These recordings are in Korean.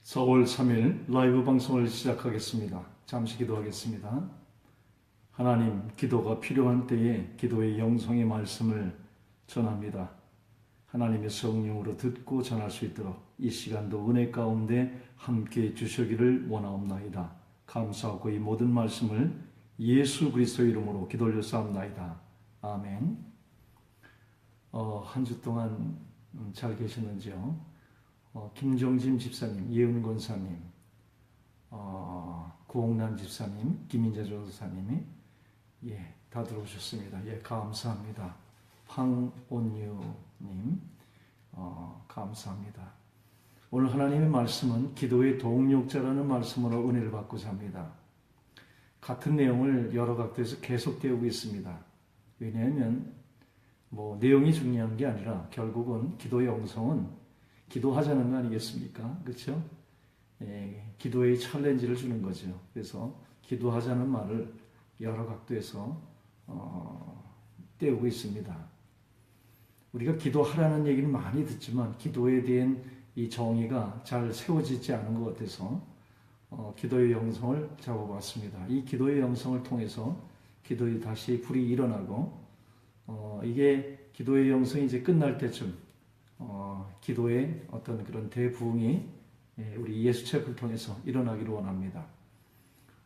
4월 3일 라이브 방송을 시작하겠습니다. 잠시 기도하겠습니다. 하나님, 기도가 필요한 때에 기도의 영성의 말씀을 전합니다. 하나님의 성령으로 듣고 전할 수 있도록 이 시간도 은혜 가운데 함께 주시기를 원하옵나이다. 감사하고 이 모든 말씀을 예수 그리스도의 이름으로 기도 올려싸옵나이다. 아멘. 한 주 동안 잘 계셨는지요? 김정진 집사님, 예은 권사님, 구홍란 집사님, 김인자 전도사님이 다 들어오셨습니다. 감사합니다. 황온유님, 감사합니다. 오늘 하나님의 말씀은 기도의 동력자라는 말씀으로 은혜를 받고자 합니다. 같은 내용을 여러 각도에서 계속되고 있습니다. 왜냐하면 내용이 중요한 게 아니라 결국은 기도의 영성은 기도하자는 거 아니겠습니까? 그렇죠? 기도의 챌린지를 주는 거죠. 그래서 기도하자는 말을 여러 각도에서 떼우고 있습니다. 우리가 기도하라는 얘기는 많이 듣지만 기도에 대한 이 정의가 잘 세워지지 않은 것 같아서 기도의 영성을 잡아봤습니다. 이 기도의 영성을 통해서 기도에 다시 불이 일어나고 이게 기도의 영성이 이제 끝날 때쯤 기도의 어떤 그런 대부흥이 우리 예수 체프를 통해서 일어나기를 원합니다.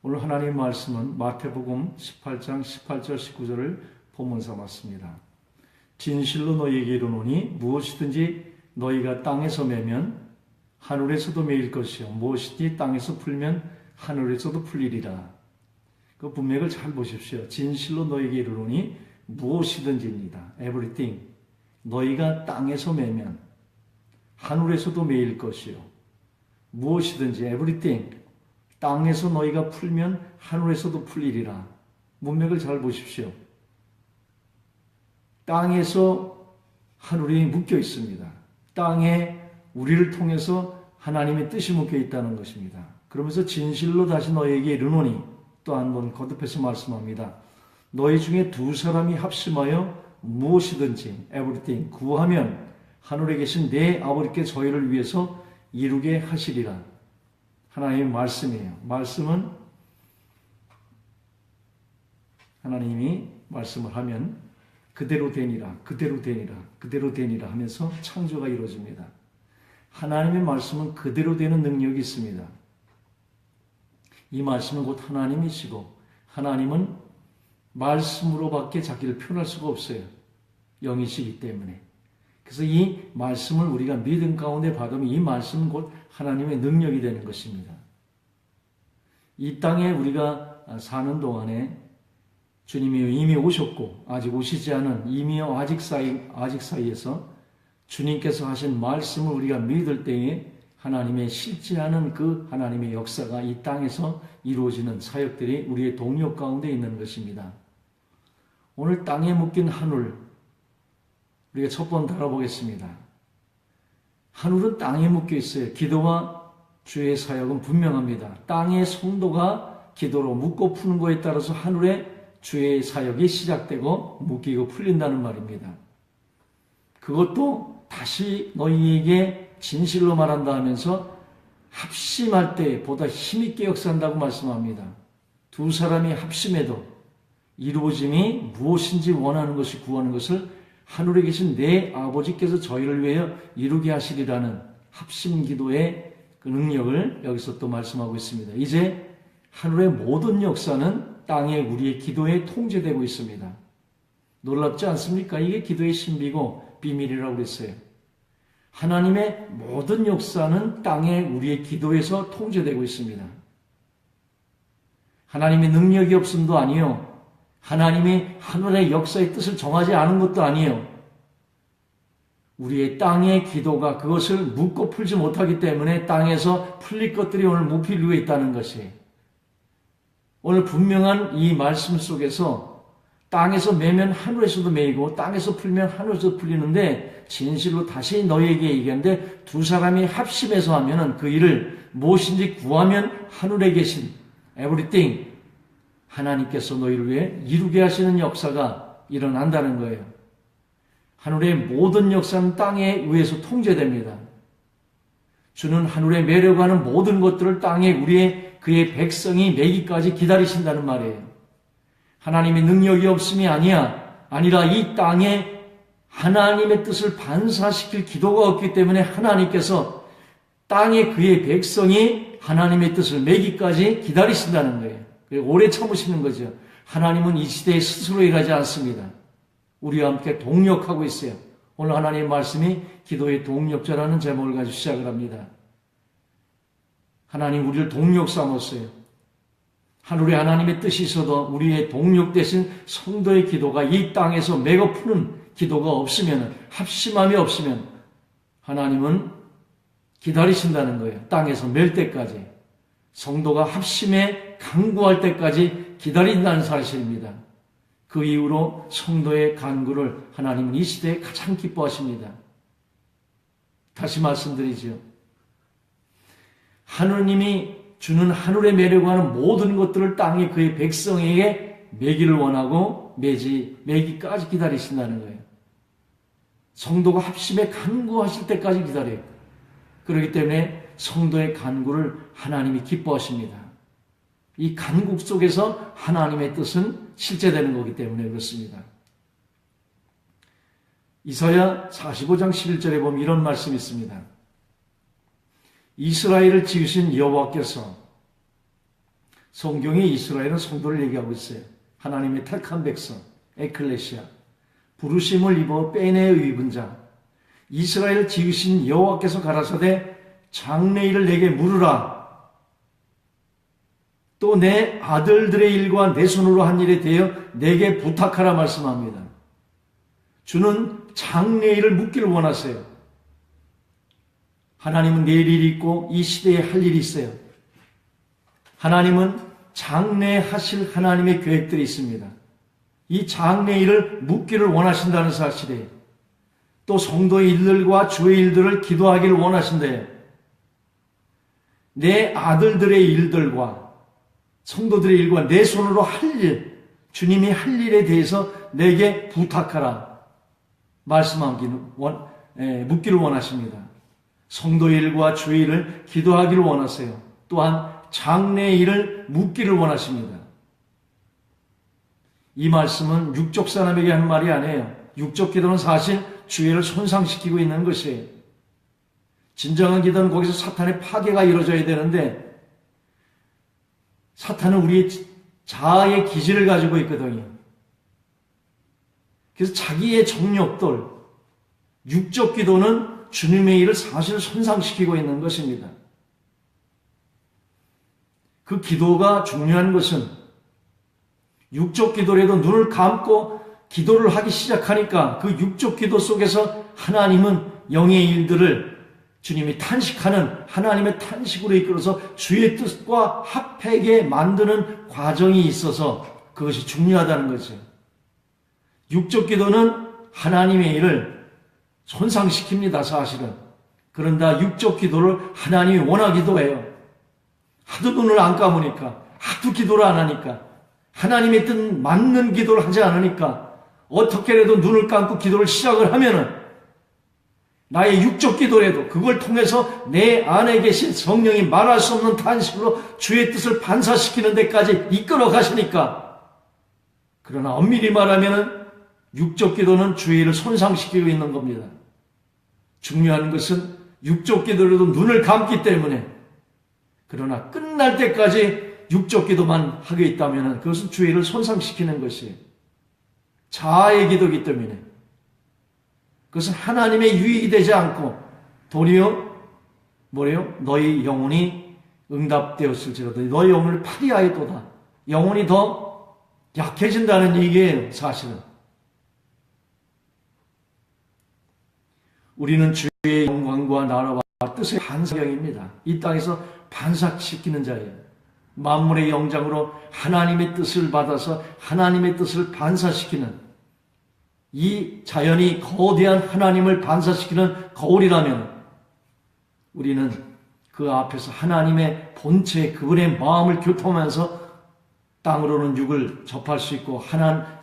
오늘 하나님의 말씀은 마태복음 18장 18절 19절을 본문 삼았습니다. 진실로 너희에게 이르노니 무엇이든지 너희가 땅에서 매면 하늘에서도 매일 것이요 무엇이든지 땅에서 풀면 하늘에서도 풀리리라. 그 문맥을 잘 보십시오. 진실로 너희에게 이르노니 무엇이든지입니다. Everything. 너희가 땅에서 매면 하늘에서도 매일 것이요 무엇이든지 everything 땅에서 너희가 풀면 하늘에서도 풀리리라. 문맥을 잘 보십시오. 땅에서 하늘이 묶여 있습니다. 땅에 우리를 통해서 하나님의 뜻이 묶여 있다는 것입니다. 그러면서 진실로 다시 너희에게 이르노니 또 한 번 거듭해서 말씀합니다. 너희 중에 두 사람이 합심하여 무엇이든지 everything 구하면 하늘에 계신 내 아버지께 저희를 위해서 이루게 하시리라. 하나님의 말씀이에요. 말씀은 하나님이 말씀을 하면 그대로 되니라, 그대로 되니라, 그대로 되니라 하면서 창조가 이루어집니다. 하나님의 말씀은 그대로 되는 능력이 있습니다. 이 말씀은 곧 하나님이시고 하나님은 말씀으로밖에 자기를 표현할 수가 없어요. 영이시기 때문에. 그래서 이 말씀을 우리가 믿음 가운데 받으면 이 말씀은 곧 하나님의 능력이 되는 것입니다. 이 땅에 우리가 사는 동안에 주님이 이미 오셨고 아직 오시지 않은 이미와 아직 사이에서 주님께서 하신 말씀을 우리가 믿을 때에 하나님의 실제하는 그 하나님의 역사가 이 땅에서 이루어지는 사역들이 우리의 동력 가운데 있는 것입니다. 오늘 땅에 묶인 하늘, 우리가 첫 번 다뤄보겠습니다. 하늘은 땅에 묶여 있어요. 기도와 주의 사역은 분명합니다. 땅의 성도가 기도로 묶고 푸는 것에 따라서 하늘에 주의 사역이 시작되고 묶이고 풀린다는 말입니다. 그것도 다시 너희에게 진실로 말한다 하면서 합심할 때 보다 힘있게 역사한다고 말씀합니다. 두 사람이 합심해도 이루어짐이 무엇인지 원하는 것이 구하는 것을 하늘에 계신 내 아버지께서 저희를 위하여 이루게 하시리라는 합심 기도의 그 능력을 여기서 또 말씀하고 있습니다. 이제 하늘의 모든 역사는 땅에 우리의 기도에 통제되고 있습니다. 놀랍지 않습니까? 이게 기도의 신비고 비밀이라고 그랬어요. 하나님의 모든 역사는 땅에 우리의 기도에서 통제되고 있습니다. 하나님의 능력이 없음도 아니요. 하나님이 하늘의 역사의 뜻을 정하지 않은 것도 아니에요. 우리의 땅의 기도가 그것을 묶고 풀지 못하기 때문에 땅에서 풀릴 것들이 오늘 무필루에 있다는 것이에요. 오늘 분명한 이 말씀 속에서 땅에서 매면 하늘에서도 매이고 땅에서 풀면 하늘에서도 풀리는데 진실로 다시 너희에게 얘기하는데 두 사람이 합심해서 하면은 그 일을 무엇인지 구하면 하늘에 계신 everything 하나님께서 너희를 위해 이루게 하시는 역사가 일어난다는 거예요. 하늘의 모든 역사는 땅에 의해서 통제됩니다. 주는 하늘에 매려가는 모든 것들을 땅에 그의 백성이 매기까지 기다리신다는 말이에요. 하나님의 능력이 없음이 아니라 이 땅에 하나님의 뜻을 반사시킬 기도가 없기 때문에 하나님께서 땅에 그의 백성이 하나님의 뜻을 매기까지 기다리신다는 거예요. 오래 참으시는 거죠. 하나님은 이 시대에 스스로 일하지 않습니다. 우리와 함께 동력하고 있어요. 오늘 하나님의 말씀이 기도의 동력자라는 제목을 가지고 시작을 합니다. 하나님 우리를 동력 삼았어요. 하늘에 하나님의 뜻이 있어도 우리의 동력 대신 성도의 기도가 이 땅에서 매거 푸는 기도가 없으면, 합심함이 없으면 하나님은 기다리신다는 거예요. 땅에서 맬 때까지. 성도가 합심에 간구할 때까지 기다린다는 사실입니다. 그 이후로 성도의 간구를 하나님은 이 시대에 가장 기뻐하십니다. 다시 말씀드리죠. 하느님이 주는 하늘에 매려고 하는 모든 것들을 땅에 그의 백성에게 매기를 원하고 매기까지 기다리신다는 거예요. 성도가 합심에 간구하실 때까지 기다려요. 그렇기 때문에 성도의 간구를 하나님이 기뻐하십니다. 이 간구 속에서 하나님의 뜻은 실제되는 거기 때문에 그렇습니다. 이사야 45장 11절에 보면 이런 말씀이 있습니다. 이스라엘을 지으신 여호와께서, 성경에 이스라엘은 성도를 얘기하고 있어요. 하나님의 택한 백성, 에클레시아, 부르심을 입어 빼내어 입은 자, 이스라엘을 지으신 여호와께서 가라사대 장래일을 내게 물으라. 또 내 아들들의 일과 내 손으로 한 일에 대하여 내게 부탁하라 말씀합니다. 주는 장래일을 묻기를 원하세요. 하나님은 내일 일이 있고 이 시대에 할 일이 있어요. 하나님은 장래에 하실 하나님의 계획들이 있습니다. 이 장래일을 묻기를 원하신다는 사실이에요. 또 성도의 일들과 주의 일들을 기도하기를 원하신대요. 내 아들들의 일들과 성도들의 일과 내 손으로 할 일, 주님이 할 일에 대해서 내게 부탁하라 묻기를 원하십니다. 성도의 일과 주의 일을 기도하기를 원하세요. 또한 장래의 일을 묻기를 원하십니다. 이 말씀은 육적 사람에게 하는 말이 아니에요. 육적 기도는 사실 주의를 손상시키고 있는 것이에요. 진정한 기도는 거기서 사탄의 파괴가 이루어져야 되는데 사탄은 우리의 자아의 기질을 가지고 있거든요. 그래서 자기의 정욕들, 육적 기도는 주님의 일을 사실 손상시키고 있는 것입니다. 그 기도가 중요한 것은 육적 기도라도 눈을 감고 기도를 하기 시작하니까 그 육적 기도 속에서 하나님은 영의 일들을 주님이 탄식하는 하나님의 탄식으로 이끌어서 주의 뜻과 합하게 만드는 과정이 있어서 그것이 중요하다는 거죠. 육적 기도는 하나님의 일을 손상시킵니다, 사실은. 그런데 육적 기도를 하나님이 원하기도 해요. 하도 눈을 안 감으니까, 하도 기도를 안 하니까, 하나님의 뜻 맞는 기도를 하지 않으니까, 어떻게라도 눈을 감고 기도를 시작을 하면은, 나의 육적 기도라도 그걸 통해서 내 안에 계신 성령이 말할 수 없는 탄식으로 주의 뜻을 반사시키는 데까지 이끌어 가시니까, 그러나 엄밀히 말하면은 육적 기도는 주의 일을 손상시키고 있는 겁니다. 중요한 것은 육적 기도로도 눈을 감기 때문에, 그러나 끝날 때까지 육적 기도만 하고 있다면 그것은 주의 일을 손상시키는 것이에요. 자아의 기도이기 때문에. 그것은 하나님의 유익이 되지 않고 도리어 너희 영혼이 응답되었을지라도 너희 영혼을 파리하였도다. 영혼이 더 약해진다는 얘기예요, 사실은. 우리는 주의 영광과 나라와 뜻의 반사경입니다. 이 땅에서 반사시키는 자예요. 만물의 영장으로 하나님의 뜻을 받아서 하나님의 뜻을 반사시키는 이 자연이 거대한 하나님을 반사시키는 거울이라면 우리는 그 앞에서 하나님의 본체, 그분의 마음을 교통하면서 땅으로는 육을 접할 수 있고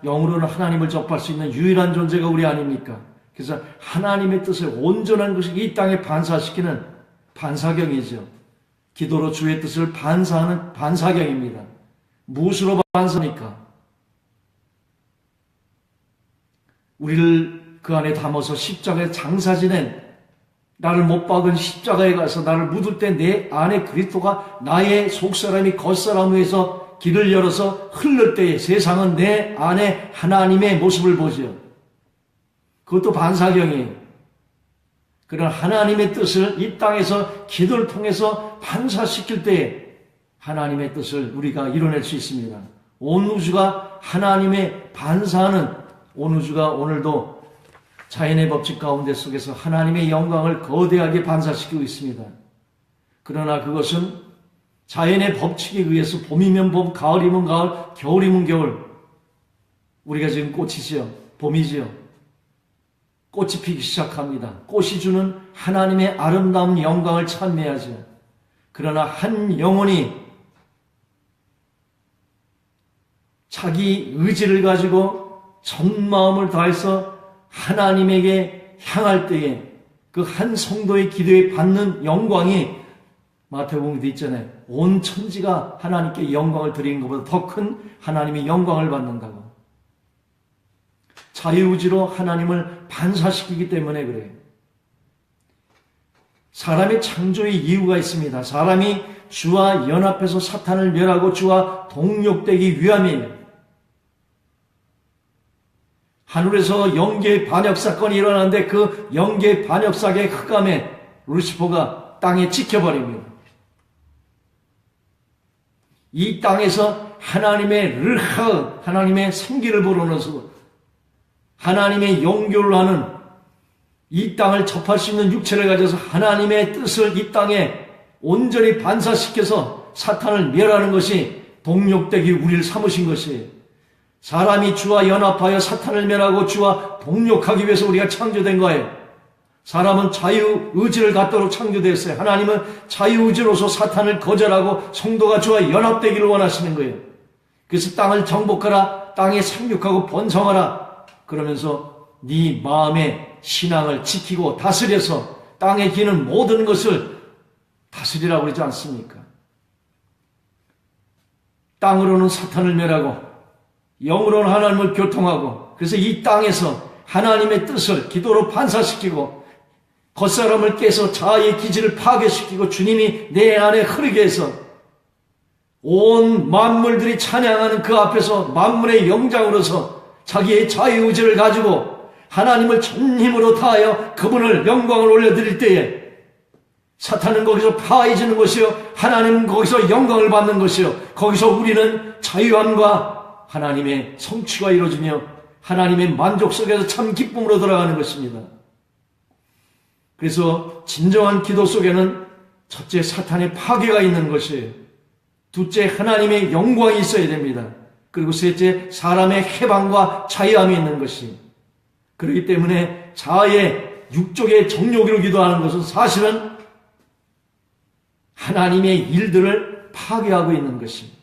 영으로는 하나님을 접할 수 있는 유일한 존재가 우리 아닙니까? 그래서 하나님의 뜻을 온전한 것이 이 땅에 반사시키는 반사경이죠. 기도로 주의 뜻을 반사하는 반사경입니다. 무엇으로 반사합니까? 우리를 그 안에 담아서 십자가에 장사 지낸, 나를 못 박은 십자가에 가서 나를 묻을 때 내 안에 그리스도가 나의 속사람이 겉사람 위해서 길을 열어서 흘릴 때에 세상은 내 안에 하나님의 모습을 보죠. 그것도 반사경이에요. 그런 하나님의 뜻을 이 땅에서 기도를 통해서 반사시킬 때에 하나님의 뜻을 우리가 이뤄낼 수 있습니다. 온 우주가 하나님의 반사하는, 온 우주가 오늘도 자연의 법칙 가운데 속에서 하나님의 영광을 거대하게 반사시키고 있습니다. 그러나 그것은 자연의 법칙에 의해서 봄이면 봄, 가을이면 가을, 겨울이면 겨울. 우리가 지금 꽃이죠. 봄이죠. 꽃이 피기 시작합니다. 꽃이 주는 하나님의 아름다운 영광을 찬미하죠. 그러나 한 영혼이 자기 의지를 가지고 전 마음을 다해서 하나님에게 향할 때에 그 한 성도의 기도에 받는 영광이 마태복음에도 있잖아요. 온 천지가 하나님께 영광을 드리는 것보다 더 큰 하나님의 영광을 받는다고. 자유의지로 하나님을 반사시키기 때문에 그래요. 사람의 창조의 이유가 있습니다. 사람이 주와 연합해서 사탄을 멸하고 주와 동력되기 위함이에요. 하늘에서 영계 반역 사건이 일어나는데 그 영계 반역 사건의 흑암에 루시퍼가 땅에 찍혀버립니다. 이 땅에서 하나님의 르하, 하나님의 생기를 불어넣어서 하나님의 영교를 하는, 이 땅을 접할 수 있는 육체를 가져서 하나님의 뜻을 이 땅에 온전히 반사시켜서 사탄을 멸하는 것이 동력되기 우리를 삼으신 것이에요. 사람이 주와 연합하여 사탄을 멸하고 주와 동력하기 위해서 우리가 창조된 거예요. 사람은 자유의지를 갖도록 창조되었어요. 하나님은 자유의지로서 사탄을 거절하고 성도가 주와 연합되기를 원하시는 거예요. 그래서 땅을 정복하라, 땅에 생육하고 번성하라, 그러면서 네 마음의 신앙을 지키고 다스려서 땅에 기는 모든 것을 다스리라고 그러지 않습니까? 땅으로는 사탄을 멸하고 영으로는 하나님을 교통하고, 그래서 이 땅에서 하나님의 뜻을 기도로 반사시키고 겉사람을 깨서 자아의 기질을 파괴시키고 주님이 내 안에 흐르게 해서 온 만물들이 찬양하는 그 앞에서 만물의 영장으로서 자기의 자유의지를 가지고 하나님을 전 힘으로 다하여 그분을 영광을 올려드릴 때에 사탄은 거기서 파해지는 것이요, 하나님은 거기서 영광을 받는 것이요, 거기서 우리는 자유함과 하나님의 성취가 이루어지며 하나님의 만족 속에서 참 기쁨으로 돌아가는 것입니다. 그래서 진정한 기도 속에는 첫째 사탄의 파괴가 있는 것이에요. 둘째 하나님의 영광이 있어야 됩니다. 그리고 셋째 사람의 해방과 자유함이 있는 것이. 그렇기 때문에 자아의 육족의 정욕으로 기도하는 것은 사실은 하나님의 일들을 파괴하고 있는 것입니다.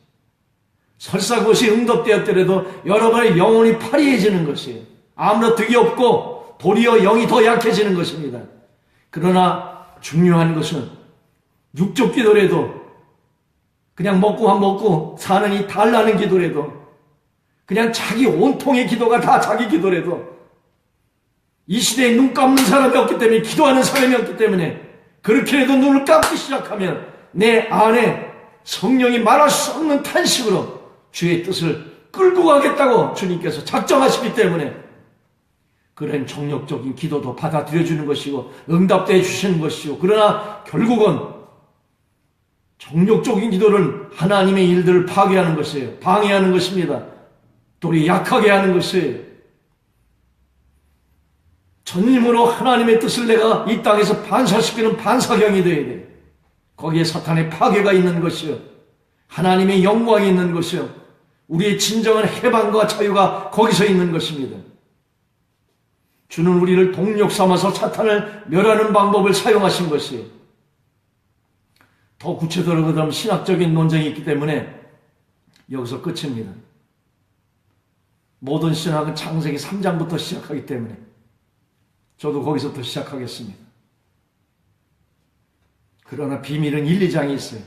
설사 그것이 응답되었더라도 여러분의 영혼이 파리해지는 것이에요. 아무런 득이 없고 도리어 영이 더 약해지는 것입니다. 그러나 중요한 것은 육적 기도라도 그냥 먹고 사는 이 달라는 기도라도 그냥 자기 온통의 기도가 다 자기 기도라도 이 시대에 눈 감는 사람이 없기 때문에, 기도하는 사람이 없기 때문에, 그렇게 해도 눈을 감기 시작하면 내 안에 성령이 말할 수 없는 탄식으로 주의 뜻을 끌고 가겠다고 주님께서 작정하시기 때문에 그런 정력적인 기도도 받아들여주는 것이고 응답되어 주시는 것이고, 그러나 결국은 정력적인 기도는 하나님의 일들을 파괴하는 것이에요. 방해하는 것입니다. 또 우리 약하게 하는 것이에요. 전임으로 하나님의 뜻을 내가 이 땅에서 반사시키는 반사경이 되어야 돼요. 거기에 사탄의 파괴가 있는 것이요, 하나님의 영광이 있는 것이요, 우리의 진정한 해방과 자유가 거기서 있는 것입니다. 주는 우리를 동력 삼아서 사탄을 멸하는 방법을 사용하신 것이에요. 더 구체적으로 그다음 신학적인 논쟁이 있기 때문에 여기서 끝입니다. 모든 신학은 창세기 3장부터 시작하기 때문에 저도 거기서부터 시작하겠습니다. 그러나 비밀은 1, 2장에 있어요.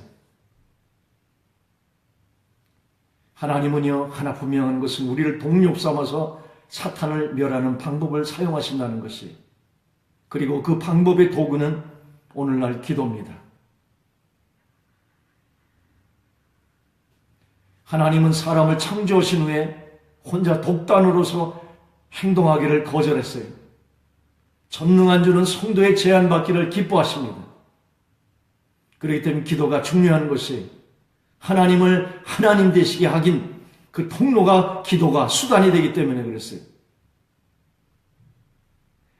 하나님은요, 하나 분명한 것은 우리를 동력 삼아서 사탄을 멸하는 방법을 사용하신다는 것이, 그리고 그 방법의 도구는 오늘날 기도입니다. 하나님은 사람을 창조하신 후에 혼자 독단으로서 행동하기를 거절했어요. 전능한 주는 성도의 제한받기를 기뻐하십니다. 그렇기 때문에 기도가 중요한 것이, 하나님을 하나님 되시게 하긴 그 통로가 기도가 수단이 되기 때문에 그랬어요.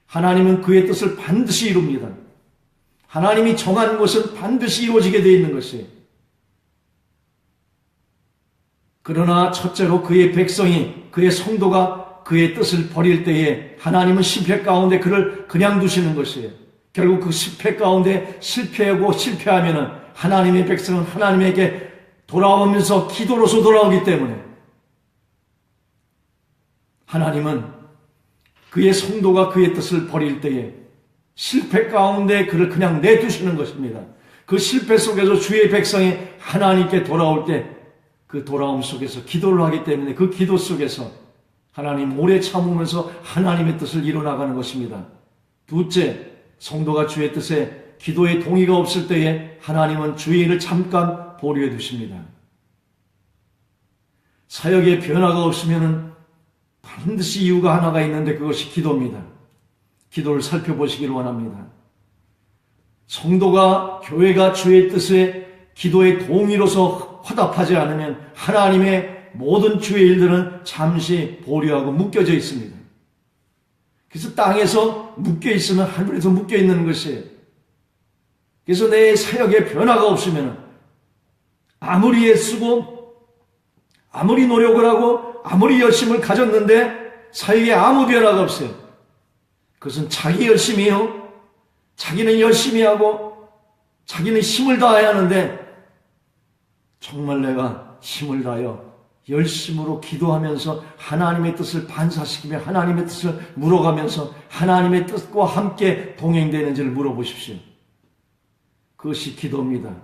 하나님은 그의 뜻을 반드시 이룹니다. 하나님이 정한 것은 반드시 이루어지게 되어 있는 것이에요. 그러나 첫째로 그의 백성이, 그의 성도가 그의 뜻을 버릴 때에 하나님은 실패 가운데 그를 그냥 두시는 것이에요. 결국 그 실패 가운데 실패하고 실패하면은 하나님의 백성은 하나님에게 돌아오면서 기도로서 돌아오기 때문에 하나님은 그의 성도가 그의 뜻을 버릴 때에 실패 가운데 그를 그냥 내두시는 것입니다. 그 실패 속에서 주의 백성이 하나님께 돌아올 때 그 돌아옴 속에서 기도를 하기 때문에 그 기도 속에서 하나님 오래 참으면서 하나님의 뜻을 이뤄나가는 것입니다. 둘째, 성도가 주의 뜻에 기도의 동의가 없을 때에 하나님은 주의 일을 잠깐 보류해 두십니다. 사역의 변화가 없으면 반드시 이유가 하나가 있는데 그것이 기도입니다. 기도를 살펴보시길 원합니다. 성도가, 교회가 주의 뜻에 기도의 동의로서 화답하지 않으면 하나님의 모든 주의 일들은 잠시 보류하고 묶여져 있습니다. 그래서 땅에서 묶여 있으면 하늘에서 묶여 있는 것이에요. 그래서 내 사역에 변화가 없으면 아무리 애쓰고 아무리 노력을 하고 아무리 열심을 가졌는데 사역에 아무 변화가 없어요. 그것은 자기 열심이요. 자기는 열심히 하고 자기는 힘을 다해야 하는데 정말 내가 힘을 다하여 열심으로 기도하면서 하나님의 뜻을 반사시키며 하나님의 뜻을 물어가면서 하나님의 뜻과 함께 동행되는지를 물어보십시오. 그것이 기도입니다.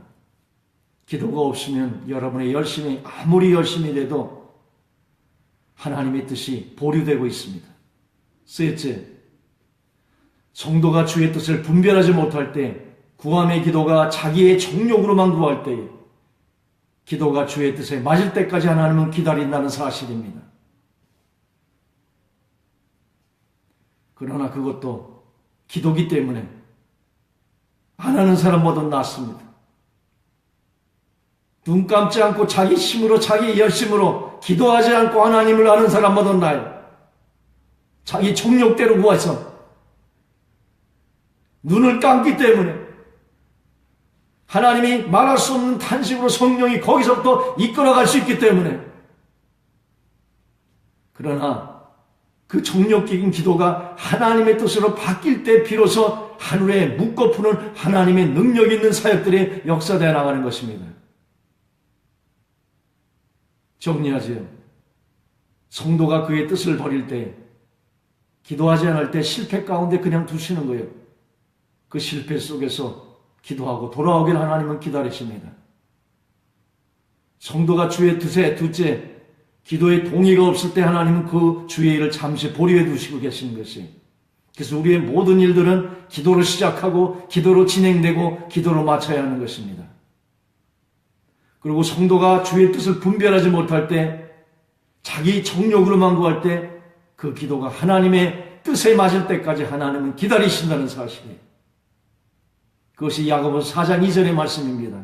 기도가 없으면 여러분의 열심이 아무리 열심히 돼도 하나님의 뜻이 보류되고 있습니다. 셋째, 성도가 주의 뜻을 분별하지 못할 때, 구함의 기도가 자기의 정욕으로만 구할 때에 기도가 주의 뜻에 맞을 때까지 하나님은 기다린다는 사실입니다. 그러나 그것도 기도기 때문에 안 하는 사람보다 낫습니다. 눈 감지 않고 자기 힘으로 자기 열심으로 기도하지 않고 하나님을 아는 사람보다 나아요. 자기 정욕대로 구해서 눈을 감기 때문에 하나님이 말할 수 없는 탄식으로 성령이 거기서부터 이끌어갈 수 있기 때문에. 그러나 그 정욕적인 기도가 하나님의 뜻으로 바뀔 때 비로소 하늘에 묶어푸는 하나님의 능력 있는 사역들이 역사되어 나가는 것입니다. 정리하세요. 성도가 그의 뜻을 버릴 때, 기도하지 않을 때 실패 가운데 그냥 두시는 거예요. 그 실패 속에서 기도하고 돌아오길 하나님은 기다리십니다. 성도가 주의 뜻에, 둘째, 기도의 동의가 없을 때 하나님은 그 주의 일을 잠시 보류해 두시고 계시는 것이. 그래서 우리의 모든 일들은 기도로 시작하고 기도로 진행되고 기도로 마쳐야 하는 것입니다. 그리고 성도가 주의 뜻을 분별하지 못할 때, 자기 정욕으로만 구할 때 그 기도가 하나님의 뜻에 맞을 때까지 하나님은 기다리신다는 사실이에요. 그것이 야고보서 4장 2절의 말씀입니다.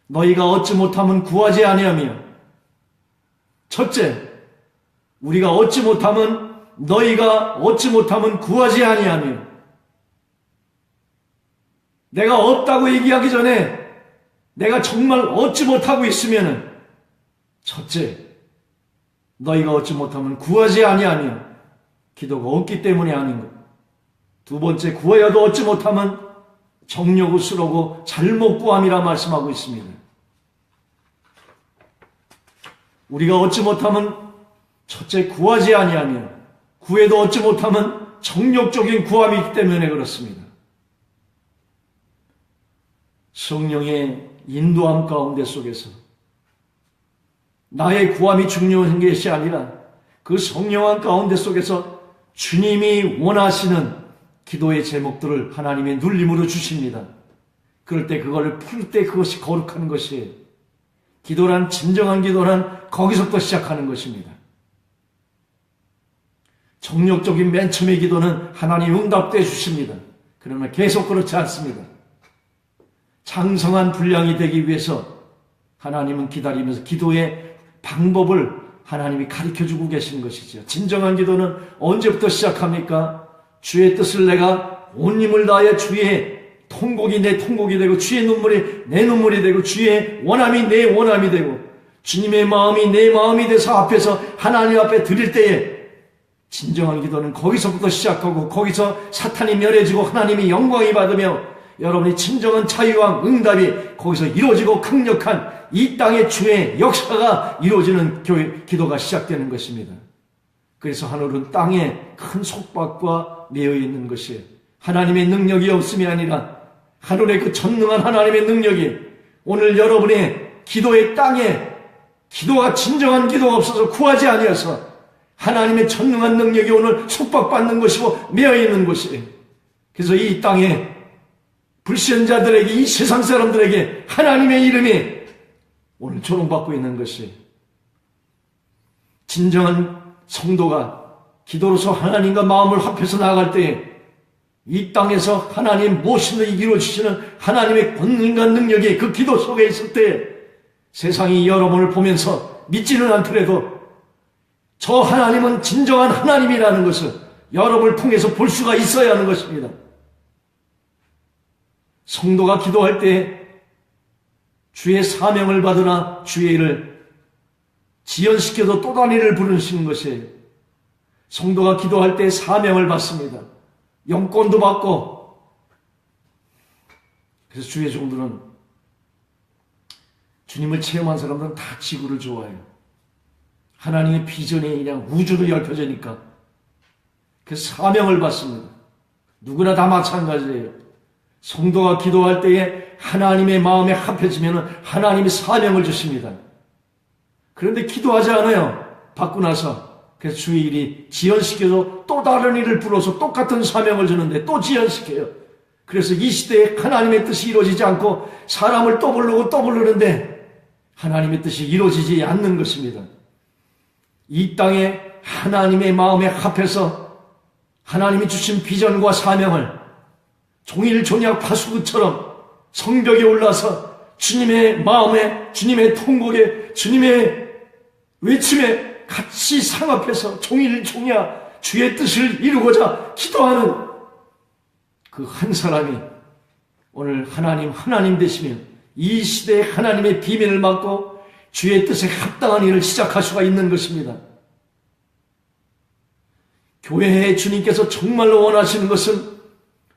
너희가 얻지 못하면 구하지 아니하며. 첫째, 우리가 얻지 못하면, 너희가 얻지 못하면 구하지 아니하며. 내가 없다고 얘기하기 전에 내가 정말 얻지 못하고 있으면, 첫째, 너희가 얻지 못하면 구하지 아니하며. 기도가 없기 때문이 아닌 것. 두 번째, 구하여도 얻지 못하면 정욕을 쓰러고 잘못 구함이라 말씀하고 있습니다. 우리가 얻지 못하면 첫째 구하지 아니하며, 구해도 얻지 못하면 정욕적인 구함이기 때문에 그렇습니다. 성령의 인도함 가운데 속에서 나의 구함이 중요한 것이 아니라 그 성령함 가운데 속에서 주님이 원하시는 기도의 제목들을 하나님의 눌림으로 주십니다. 그럴 때 그걸 풀 때 그것이 거룩한 것이에요. 기도란, 진정한 기도란 거기서부터 시작하는 것입니다. 정력적인 맨 처음의 기도는 하나님 응답해 주십니다. 그러나 계속 그렇지 않습니다. 장성한 분량이 되기 위해서 하나님은 기다리면서 기도의 방법을 하나님이 가르쳐주고 계신 것이죠. 진정한 기도는 언제부터 시작합니까? 주의 뜻을 내가 온 힘을 다해 주의 통곡이 내 통곡이 되고 주의 눈물이 내 눈물이 되고 주의 원함이 내 원함이 되고 주님의 마음이 내 마음이 돼서 앞에서 하나님 앞에 드릴 때에 진정한 기도는 거기서부터 시작하고 거기서 사탄이 멸해지고 하나님이 영광이 받으며 여러분이 진정한 자유와 응답이 거기서 이루어지고 강력한 이 땅의 주의 역사가 이루어지는 기도가 시작되는 것입니다. 그래서 하늘은 땅에 큰 속박과 매여 있는 것이에요. 하나님의 능력이 없음이 아니라 하늘의 그 전능한 하나님의 능력이 오늘 여러분의 기도의 땅에 기도가 진정한 기도가 없어서 구하지 아니어서 하나님의 전능한 능력이 오늘 속박받는 것이고 매여 있는 것이에요. 그래서 이 땅에 불신자들에게 이 세상 사람들에게 하나님의 이름이 오늘 조롱받고 있는 것이 진정한 성도가 기도로서 하나님과 마음을 합해서 나아갈 때에 이 땅에서 하나님 무엇이든 이루어주시는 하나님의 권능과 능력이 그 기도 속에 있을 때 세상이 여러분을 보면서 믿지는 않더라도 저 하나님은 진정한 하나님이라는 것을 여러분을 통해서 볼 수가 있어야 하는 것입니다. 성도가 기도할 때 주의 사명을 받으나 주의 일을 지연시켜서 또 다른 일을 부르시는 것이에요. 성도가 기도할 때 사명을 받습니다. 영권도 받고. 그래서 주의 종들은 주님을 체험한 사람들은 다 지구를 좋아해요. 하나님의 비전이 그냥 우주로 넓혀지니까 그래서 사명을 받습니다. 누구나 다 마찬가지예요. 성도가 기도할 때에 하나님의 마음에 합해지면 하나님이 사명을 주십니다. 그런데 기도하지 않아요. 받고 나서. 그래서 주의 일이 지연시켜서 또 다른 일을 불어서 똑같은 사명을 주는데 또 지연시켜요. 그래서 이 시대에 하나님의 뜻이 이루어지지 않고 사람을 또 부르고 또 부르는데 하나님의 뜻이 이루어지지 않는 것입니다. 이 땅에 하나님의 마음에 합해서 하나님이 주신 비전과 사명을 종일 종약 파수구처럼 성벽에 올라서 주님의 마음에, 주님의 통곡에, 주님의 외침에 같이 상합해서 종일 종약 주의 뜻을 이루고자 기도하는 그 한 사람이 오늘 하나님 되시며 이 시대에 하나님의 비밀을 맡고 주의 뜻에 합당한 일을 시작할 수가 있는 것입니다. 교회에 주님께서 정말로 원하시는 것은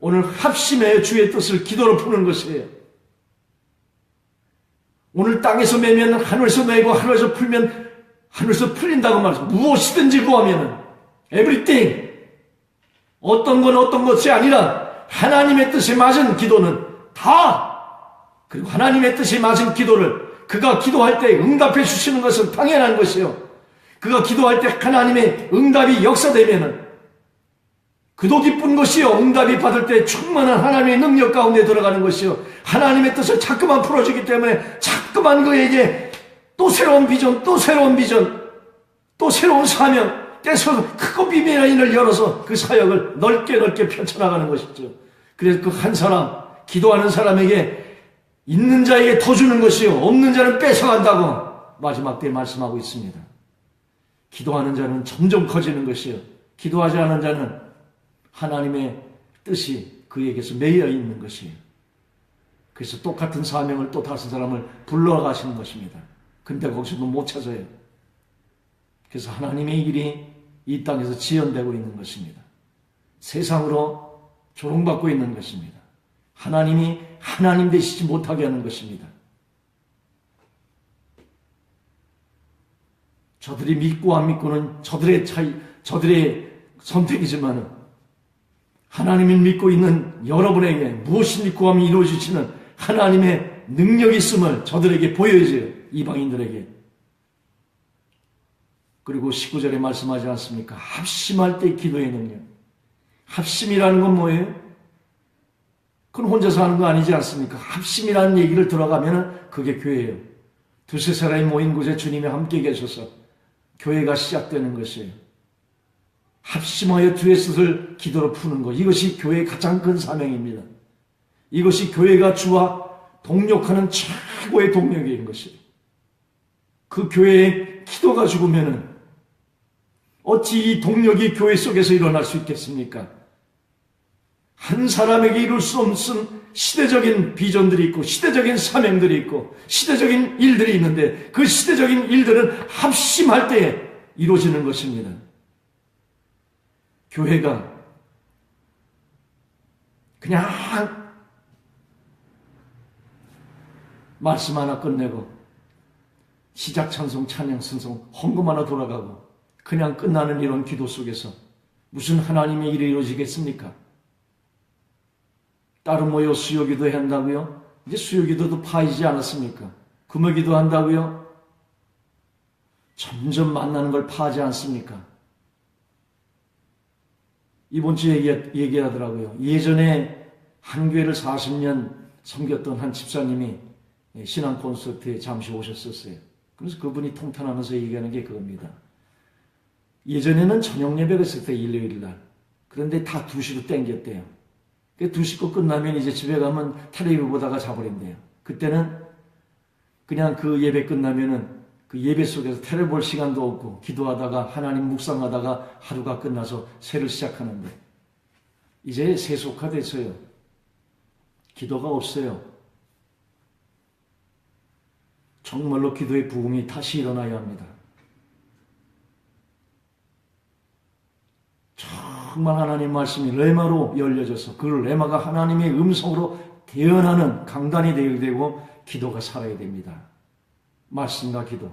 오늘 합심해 주의 뜻을 기도로 푸는 것이에요. 오늘 땅에서 매면 하늘에서 매고 하늘에서 풀면 하늘에서 풀린다고 말해서 무엇이든지 구하면은 everything 어떤 건 어떤 것이 아니라 하나님의 뜻에 맞은 기도는 다 그리고 하나님의 뜻에 맞은 기도를 그가 기도할 때 응답해 주시는 것은 당연한 것이요. 그가 기도할 때 하나님의 응답이 역사되면은 그도 기쁜 것이요. 응답이 받을 때 충만한 하나님의 능력 가운데 들어가는 것이요. 하나님의 뜻을 자꾸만 풀어주기 때문에 자꾸만 그에게 또 새로운 비전, 또 새로운 비전, 또 새로운 사명, 때서 크고 비밀한 일을 열어서 그 사역을 넓게 펼쳐나가는 것이죠. 그래서 그 한 사람, 기도하는 사람에게 있는 자에게 더 주는 것이요. 없는 자는 뺏어간다고 마지막 때에 말씀하고 있습니다. 기도하는 자는 점점 커지는 것이요. 기도하지 않은 자는 하나님의 뜻이 그에게서 매여 있는 것이에요. 그래서 똑같은 사명을 또 다른 사람을 불러가시는 것입니다. 근데 거기서도 못 찾아요. 그래서 하나님의 일이 이 땅에서 지연되고 있는 것입니다. 세상으로 조롱받고 있는 것입니다. 하나님이 하나님 되시지 못하게 하는 것입니다. 저들이 믿고 안 믿고는 저들의 차이, 저들의 선택이지만 하나님을 믿고 있는 여러분에게 무엇이 믿고 하면 이루어지시는 하나님의 능력이 있음을 저들에게 보여줘요. 이방인들에게. 그리고 19절에 말씀하지 않습니까? 합심할 때 기도의 능력. 합심이라는 건 뭐예요? 그건 혼자서 하는 거 아니지 않습니까? 합심이라는 얘기를 들어가면 그게 교회예요. 두세 사람이 모인 곳에 주님이 함께 계셔서 교회가 시작되는 것이에요. 합심하여 주의 뜻을 기도로 푸는 것. 이것이 교회의 가장 큰 사명입니다. 이것이 교회가 주와 동력하는 최고의 동력인 것이에요. 그 교회의 기도가 죽으면은 어찌 이 동력이 교회 속에서 일어날 수 있겠습니까? 한 사람에게 이룰 수 없는 시대적인 비전들이 있고 시대적인 사명들이 있고 시대적인 일들이 있는데 그 시대적인 일들은 합심할 때에 이루어지는 것입니다. 교회가 그냥 말씀 하나 끝내고 시작 찬송 찬양 순송 헌금 하나 돌아가고 그냥 끝나는 이런 기도 속에서 무슨 하나님의 일이 이루어지겠습니까? 따로 모여 수요기도 한다고요? 이제 수요기도도 파이지 않았습니까? 금요기도 한다고요? 점점 만나는 걸 파지 않습니까? 이번 주에 얘기하더라고요. 예전에 한 교회를 40년 섬겼던 한 집사님이 신앙 콘서트에 잠시 오셨었어요. 그래서 그분이 통탄하면서 얘기하는 게 그겁니다. 예전에는 저녁 예배가 있을 때 일요일 날. 그런데 다 2시로 땡겼대요. 2시 거 끝나면 이제 집에 가면 텔레비전 보다가 자버린대요. 그때는 그냥 그 예배 끝나면은 그 예배 속에서 텔레비전 볼 시간도 없고 기도하다가 하나님 묵상하다가 하루가 끝나서 새를 시작하는데 이제 세속화됐어요. 기도가 없어요. 정말로 기도의 부흥이 다시 일어나야 합니다. 정말 하나님 말씀이 레마로 열려져서 그 레마가 하나님의 음성으로 대언하는 강단이 되어야 되고 기도가 살아야 됩니다. 말씀과 기도.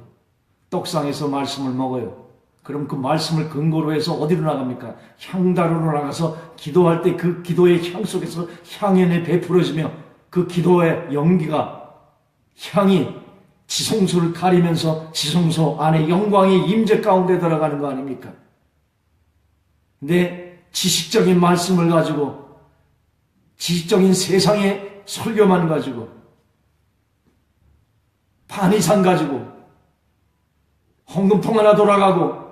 떡상에서 말씀을 먹어요. 그럼 그 말씀을 근거로 해서 어디로 나갑니까? 향단으로 나가서 기도할 때 그 기도의 향 속에서 향연이 베풀어지며 그 기도의 연기가 향이 지성소를 가리면서 지성소 안에 영광의 임재 가운데 들어가는 거 아닙니까? 내 지식적인 말씀을 가지고 지식적인 세상의 설교만 가지고 반 이상 가지고 헌금통 하나 돌아가고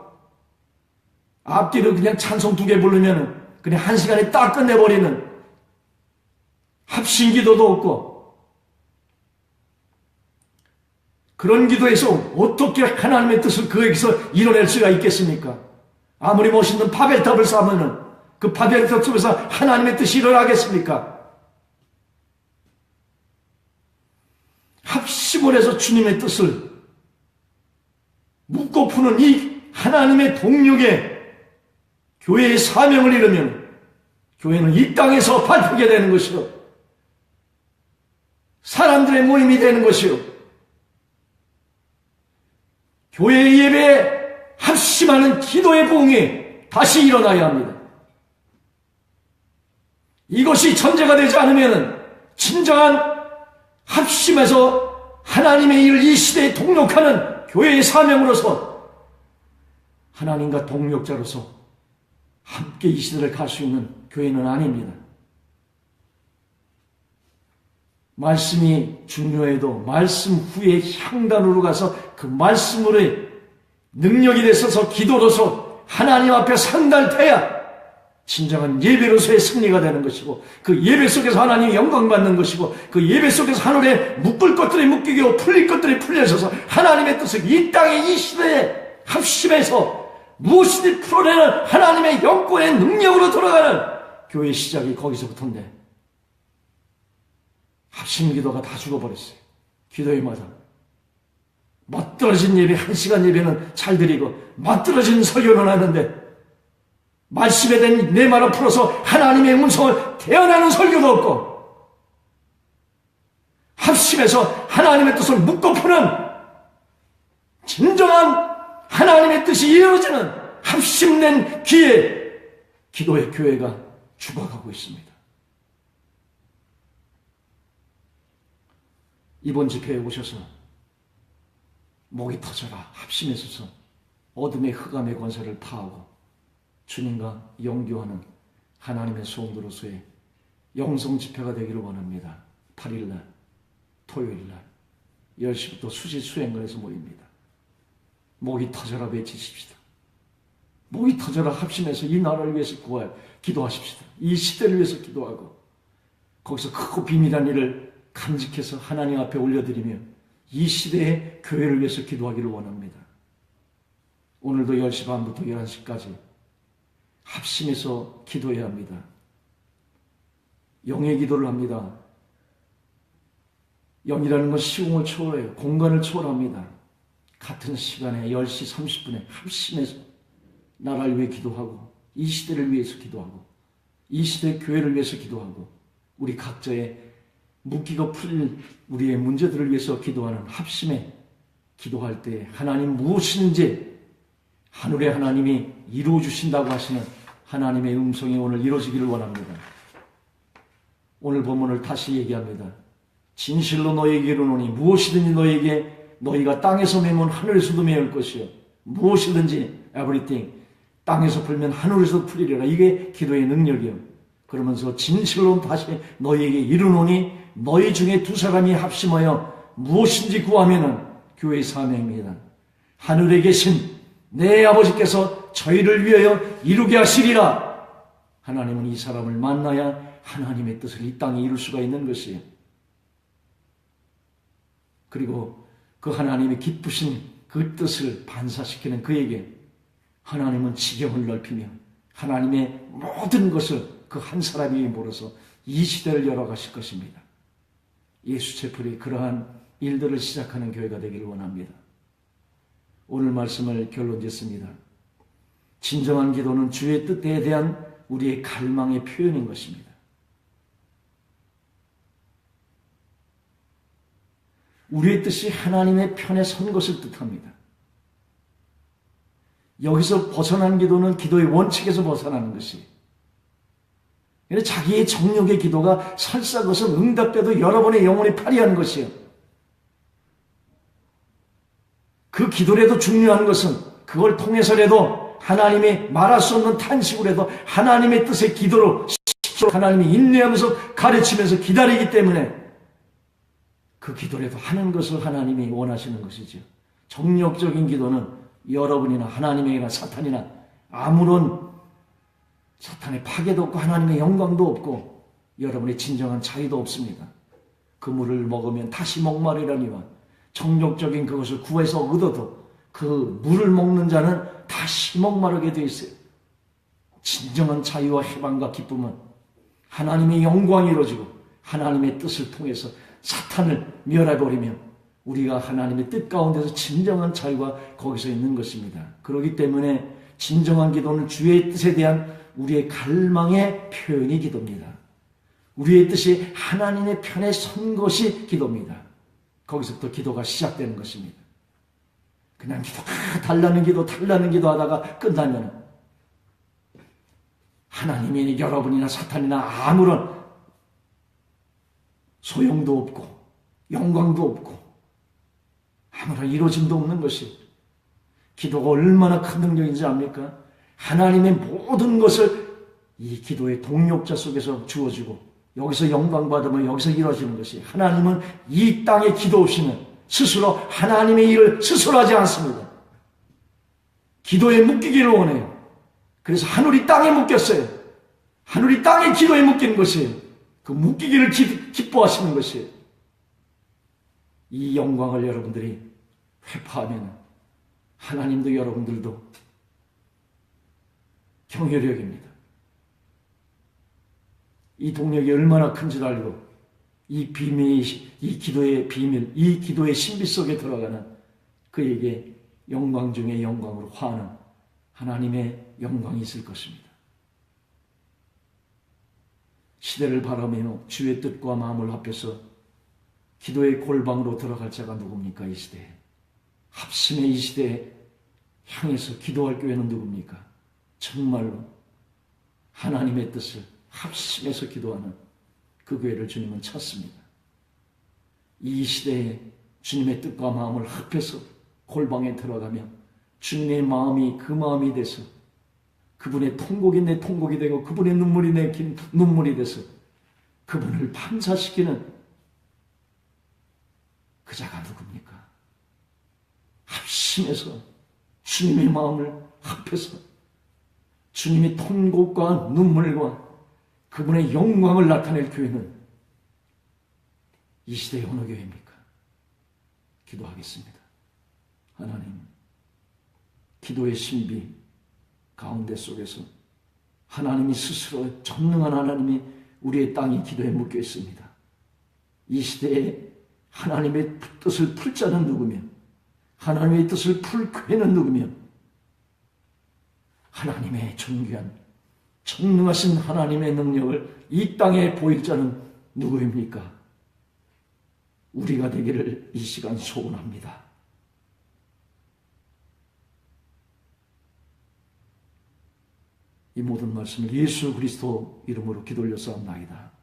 앞뒤로 그냥 찬송 2개 부르면 그냥 1시간에 딱 끝내버리는 합심기도도 없고 그런 기도에서 어떻게 하나님의 뜻을 그에게서 이뤄낼 수가 있겠습니까? 아무리 멋있는 바벨탑을 쌓으면은 그 바벨탑 속에서 하나님의 뜻이 일어나겠습니까? 합심을 해서 주님의 뜻을 묻고 푸는 이 하나님의 동력에 교회의 사명을 이루면 교회는 이 땅에서 발표게 되는 것이요. 사람들의 모임이 되는 것이요. 교회의 예배에 합심하는 기도의 부흥이 다시 일어나야 합니다. 이것이 전제가 되지 않으면 진정한 합심해서 하나님의 일을 이 시대에 동력하는 교회의 사명으로서 하나님과 동력자로서 함께 이 시대를 갈 수 있는 교회는 아닙니다. 말씀이 중요해도 말씀 후에 향단으로 가서 그 말씀으로 능력이 됐어서 기도로서 하나님 앞에 상달돼야 진정한 예배로서의 승리가 되는 것이고 그 예배 속에서 하나님의 영광 받는 것이고 그 예배 속에서 하늘에 묶을 것들이 묶이고 풀릴 것들이 풀려져서 하나님의 뜻을 이 땅에 이 시대에 합심해서 무엇이든 풀어내는 하나님의 영권의 능력으로 돌아가는 교회의 시작이 거기서부터인데 합심기도가 다 죽어버렸어요. 기도의 마당. 멋들어진 예배 1시간 예배는 잘 드리고 멋들어진 설교는 하는데 말씀에 대한 내 말을 풀어서 하나님의 음성을 대언하는 설교도 없고 합심해서 하나님의 뜻을 묻고 푸는 진정한 하나님의 뜻이 이루어지는 합심된 기회 기도의 교회가 죽어가고 있습니다. 이번 집회에 오셔서 목이 터져라 합심해서서 어둠의 흑암의 권세를 파하고 주님과 영교하는 하나님의 소원으로서의 영성 집회가 되기를 원합니다. 8일날 토요일날 10시부터 수지 수행관에서 모입니다. 목이 터져라 외치십시다. 목이 터져라 합심해서 이 나라를 위해서 기도하십시다. 이 시대를 위해서 기도하고 거기서 크고 비밀한 일을 간직해서 하나님 앞에 올려드리며 이 시대의 교회를 위해서 기도하기를 원합니다. 오늘도 10시 반부터 11시까지 합심해서 기도해야 합니다. 영의 기도를 합니다. 영이라는 건 시공을 초월해요. 공간을 초월합니다. 같은 시간에 10시 30분에 합심해서 나라를 위해 기도하고 이 시대를 위해서 기도하고 이 시대의 교회를 위해서 기도하고 우리 각자의 묻기가 풀릴 우리의 문제들을 위해서 기도하는 합심에 기도할 때 하나님 무엇인지 하늘의 하나님이 이루어주신다고 하시는 하나님의 음성이 오늘 이루어지기를 원합니다. 오늘 본문을 다시 얘기합니다. 진실로 너에게 이르노니 무엇이든지 너희가 땅에서 메면 하늘에서도 메을 것이요 무엇이든지 everything 땅에서 풀면 하늘에서도 풀리리라. 이게 기도의 능력이요. 그러면서 진실로 다시 너희에게 이르노니 너희 중에 두 사람이 합심하여 무엇인지 구하면은 교회의 사명입니다. 하늘에 계신 내 아버지께서 저희를 위하여 이루게 하시리라. 하나님은 이 사람을 만나야 하나님의 뜻을 이 땅에 이룰 수가 있는 것이에요. 그리고 그 하나님의 기쁘신 그 뜻을 반사시키는 그에게 하나님은 지경을 넓히며 하나님의 모든 것을 그 한 사람이 몰아서 이 시대를 열어가실 것입니다. 예수 채플이 그러한 일들을 시작하는 교회가 되기를 원합니다. 오늘 말씀을 결론 짓습니다. 진정한 기도는 주의 뜻에 대한 우리의 갈망의 표현인 것입니다. 우리의 뜻이 하나님의 편에 선 것을 뜻합니다. 여기서 벗어난 기도는 기도의 원칙에서 벗어나는 것이 자기의 정욕의 기도가 설사 그것은 응답돼도 여러분의 영혼이 파리하는 것이에요. 그 기도라도 중요한 것은 그걸 통해서라도 하나님이 말할 수 없는 탄식으로라도 하나님의 뜻의 기도로 하나님이 인내하면서 가르치면서 기다리기 때문에 그 기도라도 하는 것을 하나님이 원하시는 것이죠. 정욕적인 기도는 여러분이나 하나님에게나 사탄이나 아무런 사탄의 파괴도 없고 하나님의 영광도 없고 여러분의 진정한 자유도 없습니다. 그 물을 먹으면 다시 목마르려니와 정욕적인 그것을 구해서 얻어도 그 물을 먹는 자는 다시 목마르게 되어 있어요. 진정한 자유와 해방과 기쁨은 하나님의 영광이 이루어지고 하나님의 뜻을 통해서 사탄을 멸해버리며 우리가 하나님의 뜻 가운데서 진정한 자유가 거기서 있는 것입니다. 그렇기 때문에 진정한 기도는 주의 뜻에 대한 우리의 갈망의 표현이 기도입니다. 우리의 뜻이 하나님의 편에 선 것이 기도입니다. 거기서부터 기도가 시작되는 것입니다. 그냥 달라는 기도 하다가 끝나면 하나님이 여러분이나 사탄이나 아무런 소용도 없고 영광도 없고 아무런 이루어짐도 없는 것이 기도가 얼마나 큰 능력인지 압니까? 하나님의 모든 것을 이 기도의 동력자 속에서 주어지고 여기서 영광받으면 여기서 이루어지는 것이 하나님은 이 땅에 기도 없이는 스스로 하나님의 일을 스스로 하지 않습니다. 기도에 묶이기를 원해요. 그래서 하늘이 땅에 묶였어요. 하늘이 땅에 기도에 묶이는 것이에요. 그 묶이기를 기뻐하시는 것이에요. 이 영광을 여러분들이 회파하면 하나님도 여러분들도 경혈력입니다. 이 동력이 얼마나 큰지를 알고 이 비밀, 이 기도의 비밀, 이 기도의 신비 속에 들어가는 그에게 영광 중에 영광으로 화하는 하나님의 영광이 있을 것입니다. 시대를 바라며 주의 뜻과 마음을 합해서 기도의 골방으로 들어갈 자가 누굽니까? 이 시대에. 합심의 이 시대에 향해서 기도할 교회는 누굽니까? 정말로 하나님의 뜻을 합심해서 기도하는 그 교회를 주님은 찾습니다. 이 시대에 주님의 뜻과 마음을 합해서 골방에 들어가며 주님의 마음이 그 마음이 돼서 그분의 통곡이 내 통곡이 되고 그분의 눈물이 내 눈물이 돼서 그분을 반사시키는 그 자가 누굽니까? 합심해서 주님의 마음을 합해서 주님의 통곡과 눈물과 그분의 영광을 나타낼 교회는 이 시대의 어느 교회입니까? 기도하겠습니다. 하나님, 기도의 신비 가운데 속에서 하나님이 스스로 전능한 하나님이 우리의 땅이 기도에 묶여 있습니다. 이 시대에 하나님의 뜻을 풀 자는 누구며 하나님의 뜻을 풀 교회는 누구며 하나님의 존귀한 전능하신 하나님의 능력을 이 땅에 보일 자는 누구입니까? 우리가 되기를 이 시간 소원합니다. 이 모든 말씀을 예수 그리스도 이름으로 기도 올려서옵나이다.